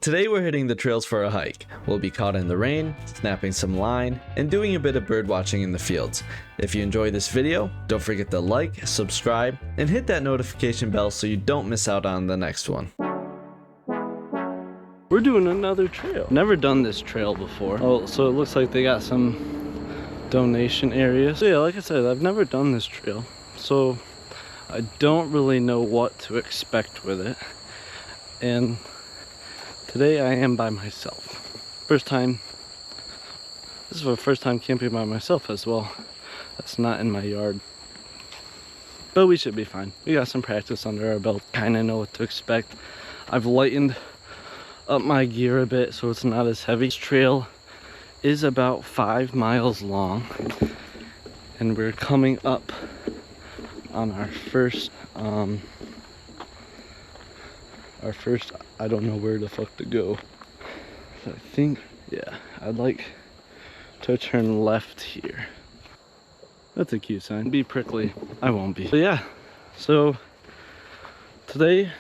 Today we're hitting the trails for a hike. We'll be caught in the rain, snapping some line, and doing a bit of bird watching in the fields. If you enjoy this video, don't forget to like, subscribe, and hit that notification bell so you don't miss out on the next one. We're doing another trail. Never done this trail before. Oh, so it looks like they got some donation areas. So yeah, like I said, I've never done this trail, so I don't really know what to expect with it. And today I am by myself. First time, this is the first time camping by myself as well. That's not in my yard. But we should be fine. We got some practice under our belt, kind of know what to expect. I've lightened up my gear a bit so it's not as heavy. This trail is about 5 miles long. And we're coming up on our first, I don't know where the fuck to go. So I think, yeah, I'd like to turn left here. That's a cute sign. Be prickly. I won't be. But yeah, so today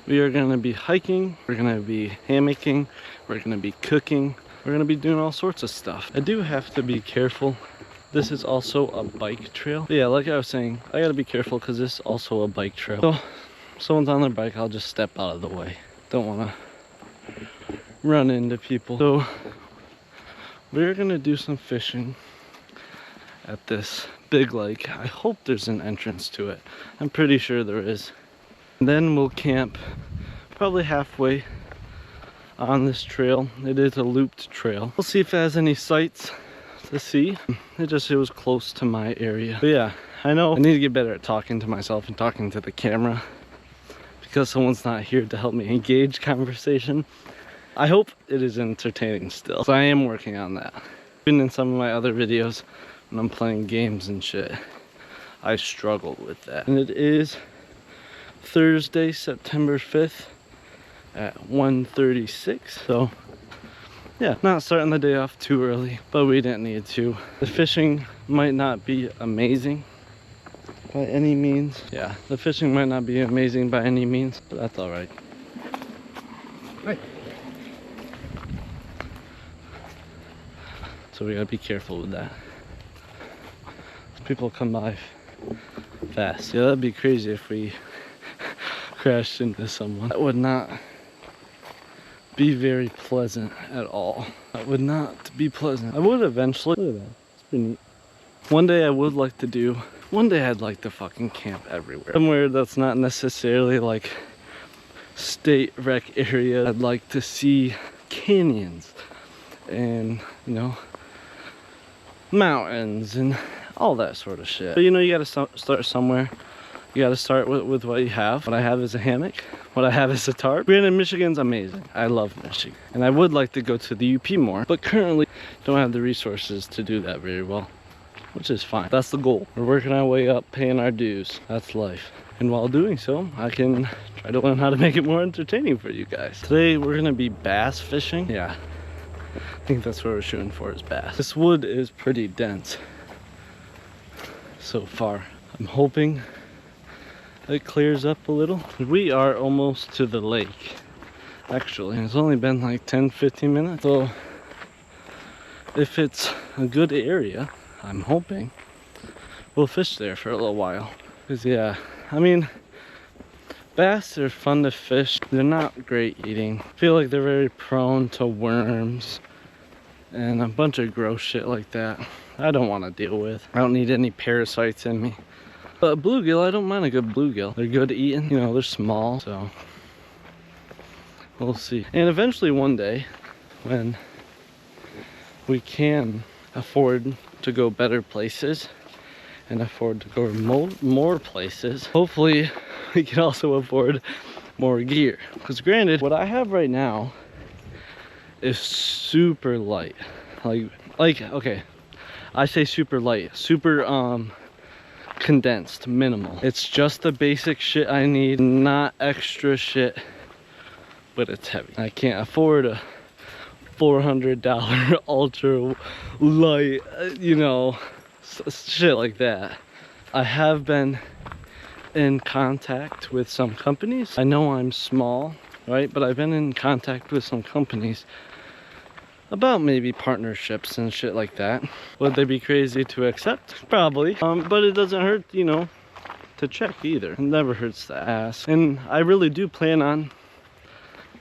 we are gonna be hiking, we're gonna be hammocking, we're gonna be cooking, we're gonna be doing all sorts of stuff. I do have to be careful. This is also a bike trail. But yeah, like I was saying, I gotta be careful because this is also a bike trail. So if someone's on their bike, I'll just step out of the way. Don't want to run into people. So we're gonna do some fishing at this big lake. I hope there's an entrance to it. I'm pretty sure there is. And then we'll camp probably halfway on this trail. It is a looped trail. We'll see if it has any sights to see. It was close to my area. But yeah, I know I need to get better at talking to myself and talking to the camera because someone's not here to help me engage conversation. I hope it is entertaining still. So I am working on that. Even in some of my other videos when I'm playing games and shit, I struggle with that. And it is Thursday, September 5th at 1:36. So yeah, not starting the day off too early, but we didn't need to. The fishing might not be amazing by any means. Yeah, the fishing might not be amazing by any means, but that's all right. Hi. So we gotta be careful with that. People come by fast. Yeah, that'd be crazy if we crashed into someone. That would not be very pleasant at all. That would not be pleasant. I would eventually. Look at that. It's pretty neat. One day I'd like to fucking camp everywhere. Somewhere that's not necessarily like state rec area. I'd like to see canyons and, you know, mountains and all that sort of shit. But you know, you gotta start somewhere. You gotta start with what you have. What I have is a hammock. What I have is a tarp. Granted, Michigan's amazing. I love Michigan. And I would like to go to the UP more, but currently don't have the resources to do that very well, which is fine. That's the goal. We're working our way up, paying our dues. That's life. And while doing so, I can try to learn how to make it more entertaining for you guys. Today, we're gonna be bass fishing. Yeah, I think that's what we're shooting for, is bass. This wood is pretty dense so far. I'm hoping it clears up a little. We are almost to the lake. Actually, it's only been like 10-15 minutes. So if it's a good area, I'm hoping we'll fish there for a little while. Because yeah, I mean, bass are fun to fish. They're not great eating. I feel like they're very prone to worms and a bunch of gross shit like that. I don't want to deal with. I don't need any parasites in me. But bluegill, I don't mind a good bluegill. They're good eating. You know, they're small, so we'll see. And eventually one day, when we can afford to go better places and afford to go more places, hopefully we can also afford more gear. Because granted, what I have right now is super light. Like okay, I say super light, super condensed, minimal. It's just the basic shit I need, not extra shit, but it's heavy. I can't afford a $400 ultra light, you know, shit like that. I have been in contact with some companies. I know I'm small right? But I've been in contact with some companies about maybe partnerships and shit like that. Would they be crazy to accept? Probably. But it doesn't hurt, you know, to check either. It never hurts to ask. And I really do plan on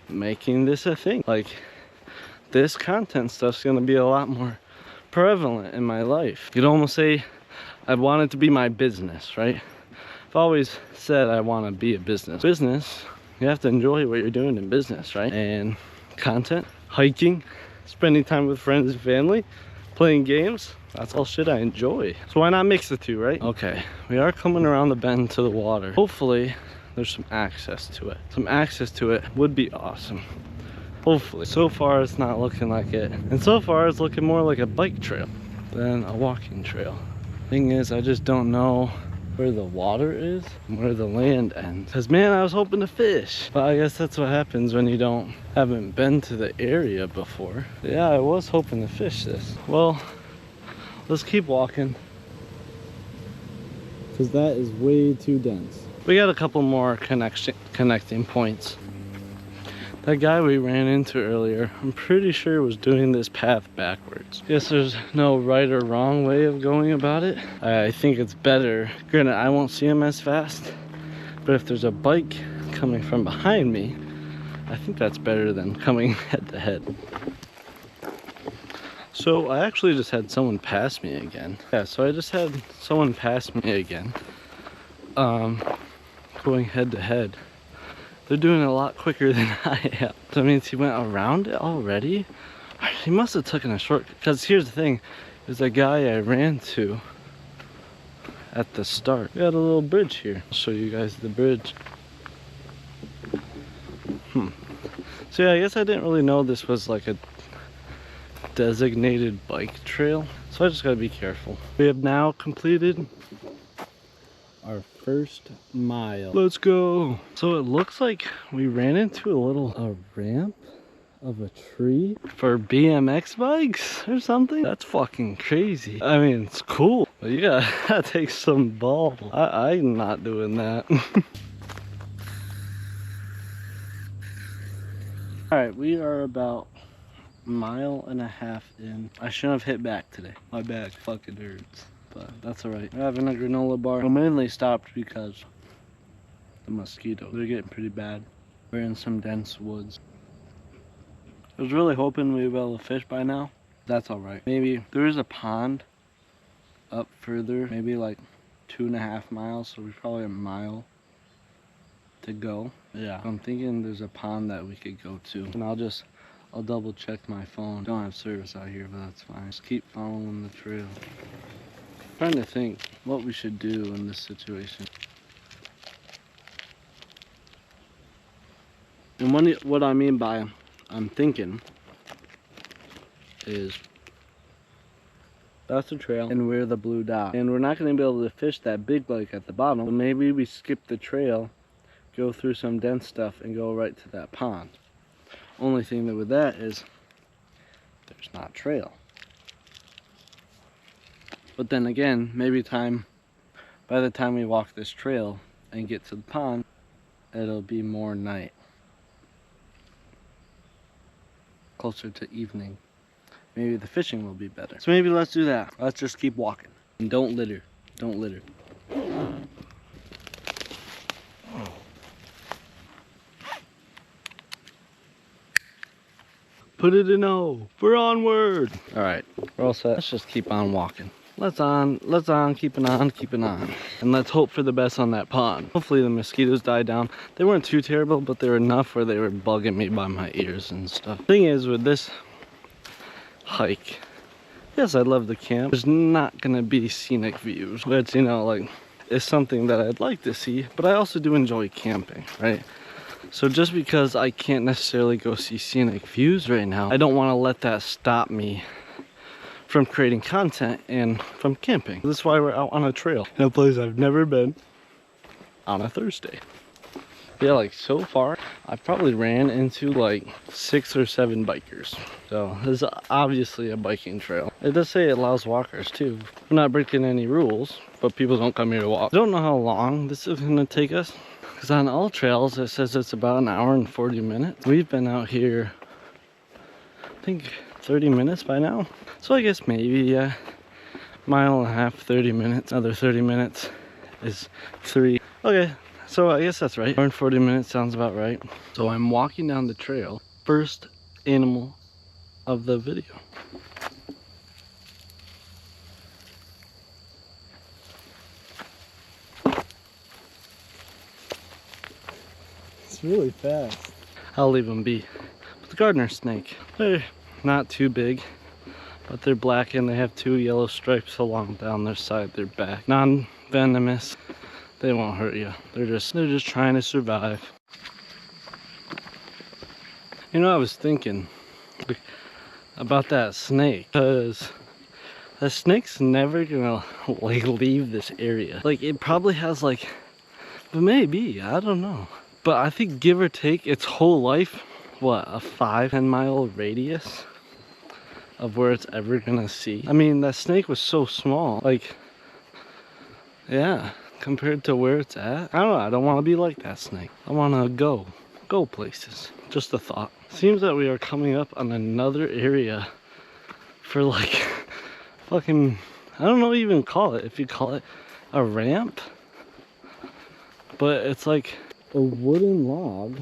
making this a thing. Like, this content stuff's gonna be a lot more prevalent in my life. You'd almost say I want it to be my business, right? I've always said I want to be a business. Business, you have to enjoy what you're doing in business, right? And content, hiking, spending time with friends and family, playing games, that's all shit I enjoy. So why not mix the two, right? Okay, we are coming around the bend to the water. Hopefully there's some access to it. Some access to it would be awesome. Hopefully. So far it's not looking like it. And so far it's looking more like a bike trail than a walking trail. Thing is, I just don't know where the water is and where the land ends. Cause man, I was hoping to fish. But I guess that's what happens when you haven't been to the area before. Yeah, I was hoping to fish this. Well, let's keep walking. Cause that is way too dense. We got a couple more connecting points. That guy we ran into earlier, I'm pretty sure was doing this path backwards. Guess there's no right or wrong way of going about it. I think it's better. Granted, I won't see him as fast, but if there's a bike coming from behind me, I think that's better than coming head to head. So I actually just had someone pass me again. Yeah, so I just had someone pass me again. Going head to head. They're doing it a lot quicker than I am. So that means he went around it already? He must have taken a shortcut. Because here's the thing, there's a guy I ran to at the start. We got a little bridge here. I'll show you guys the bridge. So yeah, I guess I didn't really know this was like a designated bike trail. So I just gotta be careful. We have now completed our first mile. Let's go. So it looks like we ran into a ramp of a tree for BMX bikes or something. That's fucking crazy. I mean, it's cool, but you gotta take some balls. I'm not doing that. All right, we are about a mile and a half in. I shouldn't have hit back today. My back fucking hurts. But that's all right. We're having a granola bar. We mainly stopped because the mosquitoes, they're getting pretty bad. We're in some dense woods. I was really hoping we'd be able to fish by now. That's all right. Maybe there is a pond up further, maybe like 2.5 miles. So we're probably a mile to go. Yeah, I'm thinking there's a pond that we could go to. And I'll double check my phone. Don't have service out here, but that's fine. Just keep following the trail. Trying to think what we should do in this situation. And what I mean by I'm thinking is that's the trail and we're the blue dot. And we're not going to be able to fish that big lake at the bottom. So maybe we skip the trail, go through some dense stuff and go right to that pond. Only thing with that is there's not trail. But then again, maybe by the time we walk this trail and get to the pond, it'll be more night. Closer to evening. Maybe the fishing will be better. So maybe let's do that. Let's just keep walking. And don't litter. Don't litter. Put it in O. We're onward. All right, we're all set. Let's just keep on walking. Let's keeping on. And let's hope for the best on that pond. Hopefully the mosquitoes die down. They weren't too terrible, but they were enough where they were bugging me by my ears and stuff. Thing is, with this hike, yes, I love the camp. There's not gonna be scenic views, which, you know, like, is something that I'd like to see, but I also do enjoy camping, right? So just because I can't necessarily go see scenic views right now, I don't want to let that stop me from creating content and from camping. This is why we're out on a trail in a place I've never been on a Thursday. Yeah, like so far, I've probably ran into like 6 or 7 bikers. So this is obviously a biking trail. It does say it allows walkers too. We're not breaking any rules, but people don't come here to walk. I don't know how long this is gonna take us, Because on all trails it says it's about an hour and 40 minutes. We've been out here, I think 30 minutes by now. So I guess maybe mile and a half, 30 minutes. Another 30 minutes is 3. Okay, so I guess that's right. Hour and 40 minutes sounds about right. So I'm walking down the trail. First animal of the video. It's really fast. I'll leave them be. But the gardener snake, they're not too big, but they're black and they have 2 yellow stripes along down their side, their back. Non-venomous. They won't hurt you. They're just trying to survive. You know, I was thinking about that snake, because the snake's never gonna like leave this area. Like, it probably has like, but maybe, I don't know. But I think give or take its whole life, what, a 5-10 mile radius of where it's ever gonna see. I mean, that snake was so small, like, yeah, compared to where it's at. I don't know, I don't want to be like that snake. I want to go places. Just a thought. Seems that we are coming up on another area for like fucking, I don't know even call it, if you call it a ramp, but it's like a wooden log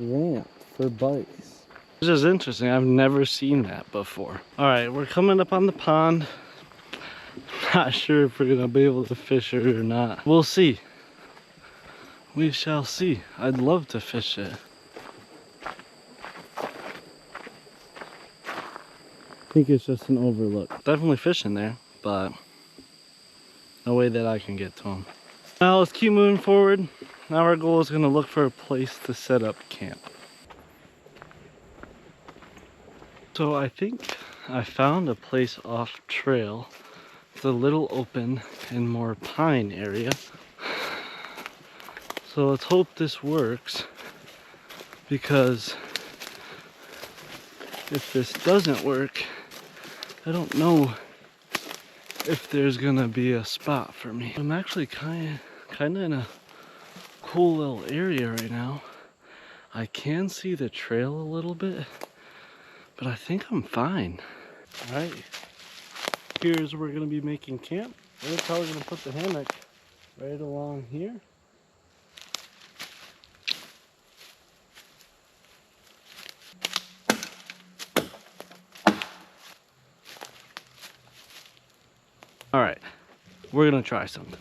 ramp for bikes. This is interesting. I've never seen that before. All right, we're coming up on the pond. Not sure if we're gonna be able to fish it or not. We'll see. We shall see. I'd love to fish it. I think it's just an overlook. Definitely fish in there, but no way that I can get to them. Now let's keep moving forward. Now our goal is gonna look for a place to set up camp. So I think I found a place off trail. It's a little open and more pine area. So let's hope this works, because if this doesn't work, I don't know if there's gonna be a spot for me. I'm actually kind of in a cool little area right now. I can see the trail a little bit, but I think I'm fine. All right, here's where we're gonna be making camp. We're probably gonna put the hammock right along here. All right, we're gonna try something.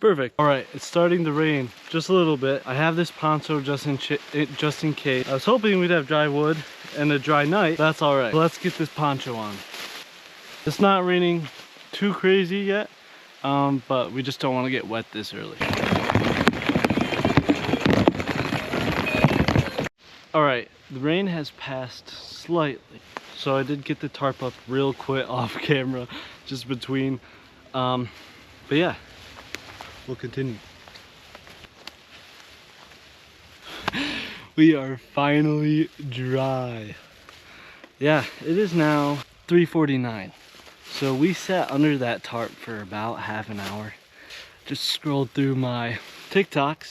Perfect. All right, it's starting to rain just a little bit. I have this poncho just in case. I was hoping we'd have dry wood and a dry night. That's all right. Let's get this poncho on. It's not raining too crazy yet, but we just don't want to get wet this early. All right, the rain has passed slightly, so I did get the tarp up real quick off camera, just between. But yeah, we'll continue. We are finally dry. Yeah, it is now 3:49. So we sat under that tarp for about half an hour. Just scrolled through my TikTok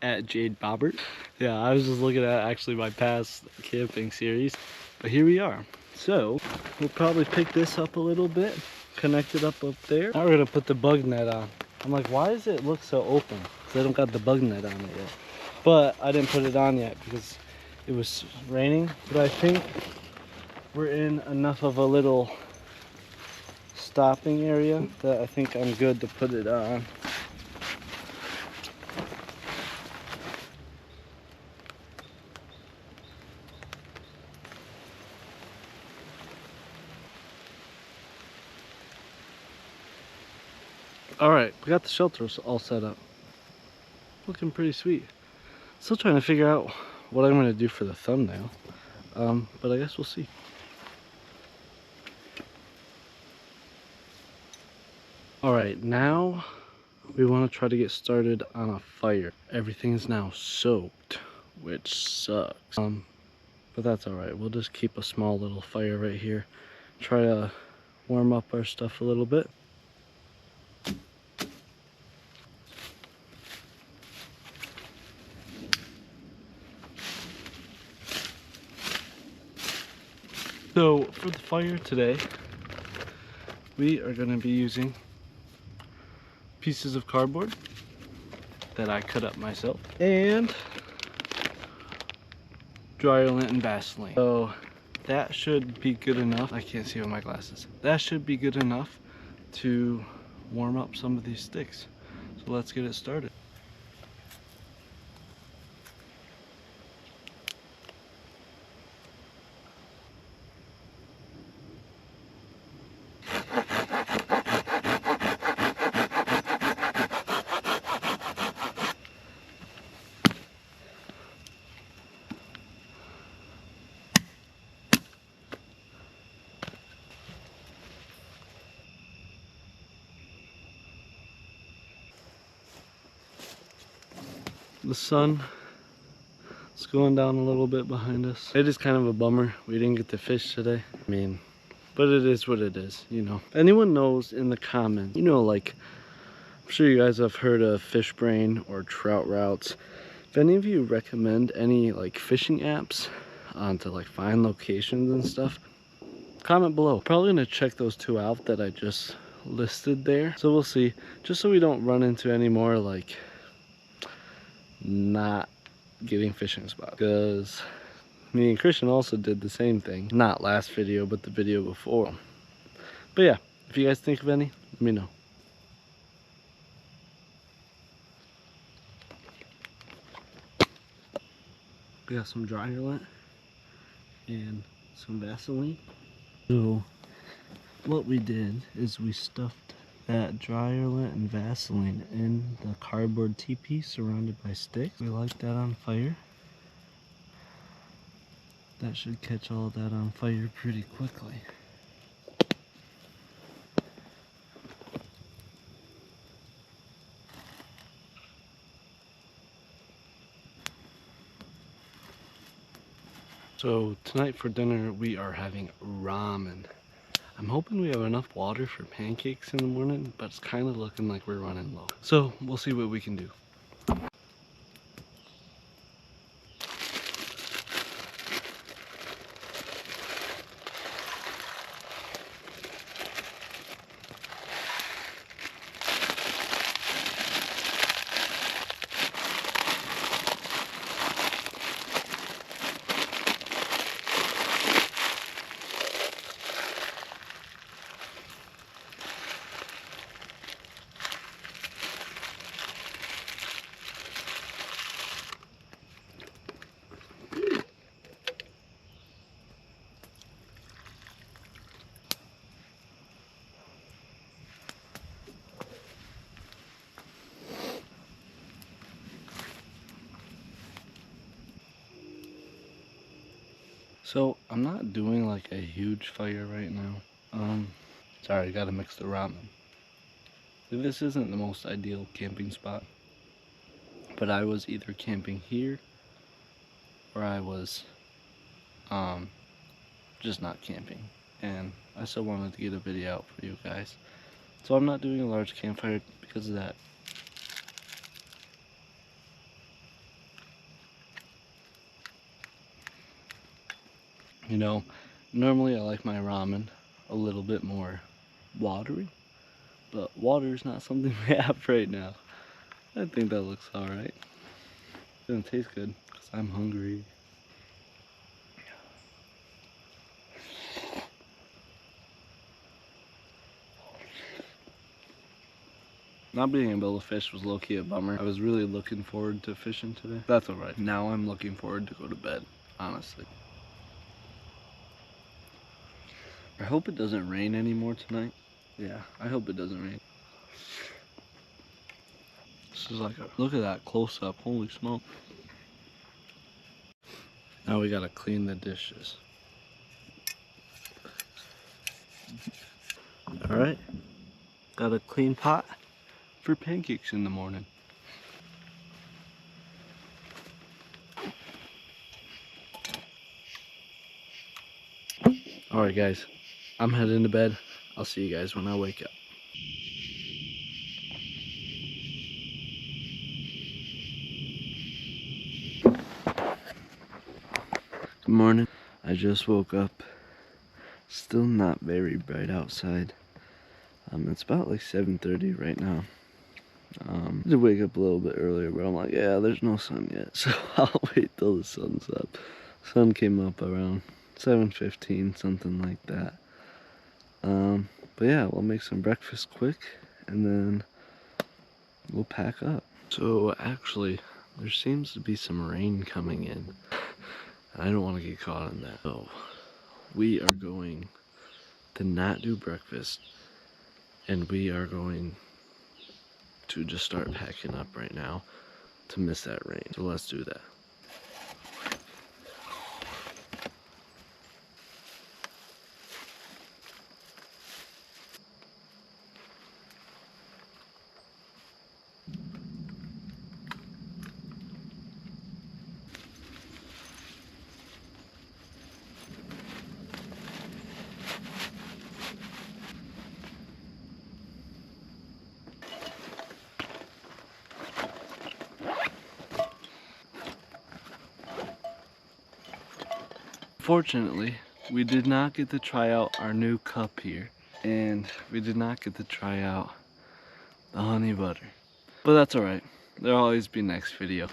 at Jade Bobbert. Yeah, I was just looking at actually my past camping series, but here we are. So we'll probably pick this up a little bit, connect it up there. Now we're gonna put the bug net on. I'm like, why does it look so open? Because I don't got the bug net on it yet. But I didn't put it on yet because it was raining. But I think we're in enough of a little stopping area that I think I'm good to put it on. All right, we got the shelters all set up. Looking pretty sweet. Still trying to figure out what I'm gonna do for the thumbnail, but I guess we'll see. All right, now we want to try to get started on a fire. Everything is now soaked which sucks. But that's alright. We'll just keep a small little fire right here. Try to warm up our stuff a little bit. So for the fire today, we are going to be using pieces of cardboard that I cut up myself and dryer lint and Vaseline. So that should be good enough. I can't see with my glasses. That should be good enough to warm up some of these sticks. So let's get it started. The sun is going down a little bit behind us. It is kind of a bummer we didn't get to fish today. I mean, but it is what it is, you know. If anyone knows in the comments, you know, like, I'm sure you guys have heard of Fish Brain or Trout Routes. If any of you recommend any like fishing apps to like find locations and stuff, comment below. Probably gonna check those two out that I just listed there. So we'll see, just so we don't run into any more like not getting fishing spots, because me and Christian also did the same thing, not last video but the video before. But yeah, if you guys think of any, let me know. We got some dryer lint and some Vaseline. So what we did is we stuffed that dryer lint and Vaseline in the cardboard teepee surrounded by sticks. We light that on fire. That should catch all of that on fire pretty quickly. So tonight for dinner we are having ramen. I'm hoping we have enough water for pancakes in the morning, but it's kind of looking like we're running low. So we'll see what we can do. So I'm not doing like a huge fire right now. Sorry, I gotta mix the ramen. This isn't the most ideal camping spot, but I was either camping here or I was just not camping, and I still wanted to get a video out for you guys. So I'm not doing a large campfire because of that. You know, normally I like my ramen a little bit more watery, but water is not something we have right now. I think that looks alright. It's gonna taste good because I'm hungry. Not being able to fish was low-key a bummer. I was really looking forward to fishing today. That's alright. Now I'm looking forward to go to bed, honestly. I hope it doesn't rain anymore tonight. Yeah, I hope it doesn't rain. This is like a, look at that close up, holy smoke. Now we gotta clean the dishes. Alright, got a clean pot for pancakes in the morning. Alright guys, I'm heading to bed. I'll see you guys when I wake up. Good morning. I just woke up. Still not very bright outside. It's about like 7:30 right now. I did wake up a little bit earlier, but I'm like, yeah, there's no sun yet, so I'll wait till the sun's up. Sun came up around 7:15, something like that. But yeah, we'll make some breakfast quick, and then we'll pack up. So actually, there seems to be some rain coming in. I don't want to get caught in that. So we are going to not do breakfast, and we are going to just start packing up right now to miss that rain. So let's do that. Fortunately, we did not get to try out our new cup here, and we did not get to try out the honey butter. But that's alright, there'll always be next video.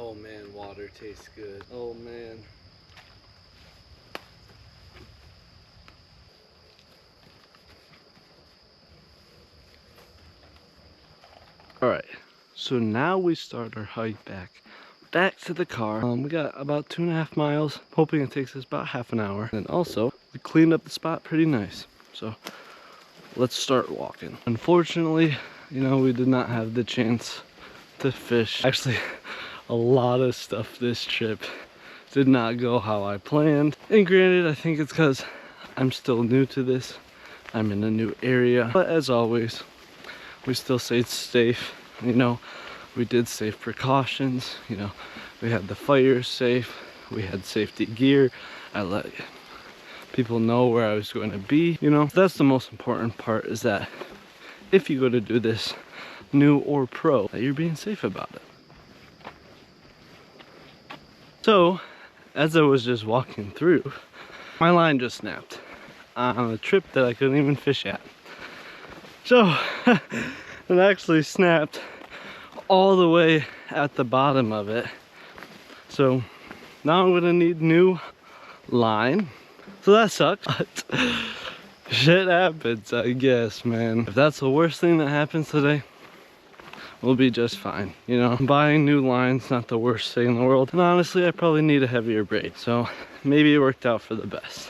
Oh man, water tastes good. Oh man. Alright, so now we start our hike back to the car. We got about 2.5 miles, hoping it takes us about half an hour. And also, we cleaned up the spot pretty nice. So let's start walking. Unfortunately, you know, we did not have the chance to fish. Actually, a lot of stuff this trip did not go how I planned. And granted, I think it's because I'm still new to this. I'm in a new area. But as always, we still stayed safe. You know, we did safe precautions. You know, we had the fire safe. We had safety gear. I let people know where I was going to be. You know, that's the most important part, is that if you go to do this, new or pro, that you're being safe about it. So, as I was just walking through, my line just snapped on a trip that I couldn't even fish at. So, it actually snapped all the way at the bottom of it. So, now I'm gonna need new line. So that sucks, but shit happens, I guess, man. If that's the worst thing that happens today, we'll be just fine. You know, buying new line's not the worst thing in the world. And honestly, I probably need a heavier braid. So maybe it worked out for the best.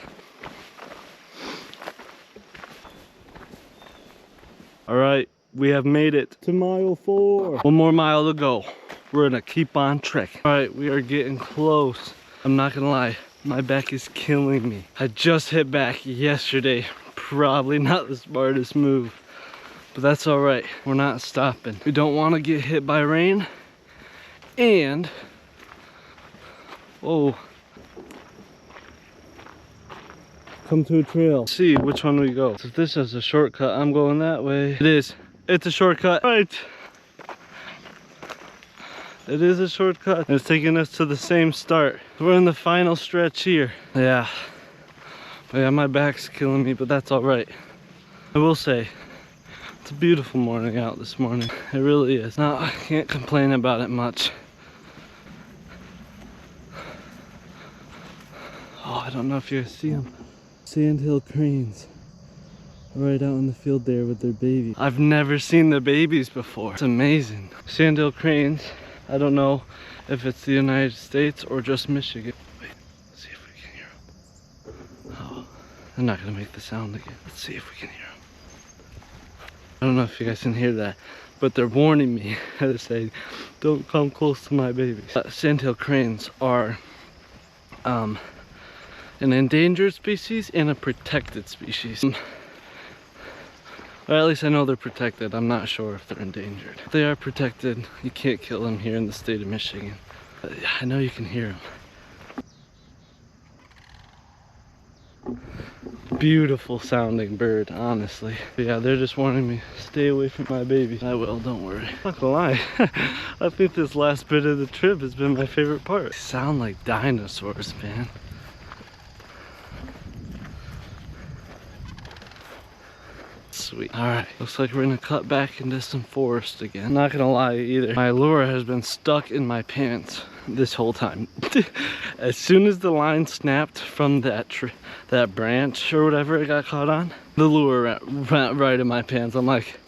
All right, we have made it to mile 4. 1 more mile to go. We're gonna keep on trekking. All right, we are getting close. I'm not gonna lie, my back is killing me. I just hit back yesterday. Probably not the smartest move. But that's all right, we're not stopping. We don't want to get hit by rain, and oh, come to a trail. Let's see which one we go. So if this is a shortcut, I'm going that way. It is. It's a shortcut. Right. It is a shortcut. It's taking us to the same start. We're in the final stretch here. Yeah. My back's killing me, but that's all right. I will say, it's a beautiful morning out this morning. It really is. Now, I can't complain about it much. Oh, I don't know if you guys see them. Sandhill cranes. Right out in the field there with their baby. I've never seen the babies before. It's amazing. Sandhill cranes. I don't know if it's the United States or just Michigan. Wait. I'm not gonna make the sound again. Let's see if we can hear them. I don't know if you guys can hear that, but they're warning me. They're saying, don't come close to my babies. Sandhill cranes are an endangered species and a protected species. Or at least I know they're protected. I'm not sure if they're endangered. They are protected. You can't kill them here in the state of Michigan. But I know you can hear them. Beautiful sounding bird, honestly. But yeah, they're just warning me, stay away from my baby. I will, don't worry. Not gonna lie, I think this last bit of the trip has been my favorite part. They sound like dinosaurs, man. Sweet. Alright, looks like we're gonna cut back into some forest again. Not gonna lie either, my lure has been stuck in my pants this whole time. As soon as the line snapped from that branch or whatever it got caught on, the lure went right in my pants. I'm like,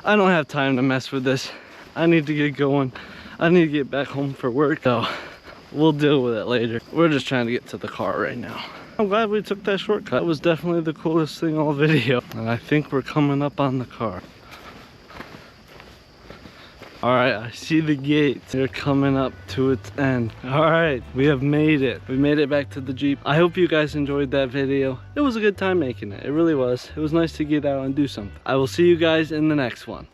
I don't have time to mess with this. I need to get going. I need to get back home for work. So we'll deal with it later. We're just trying to get to the car right now. I'm glad we took that shortcut. That was definitely the coolest thing all video. And I think we're coming up on the car. Alright, I see the gate. They're coming up to its end. Alright, we have made it. We made it back to the Jeep. I hope you guys enjoyed that video. It was a good time making it. It really was. It was nice to get out and do something. I will see you guys in the next one.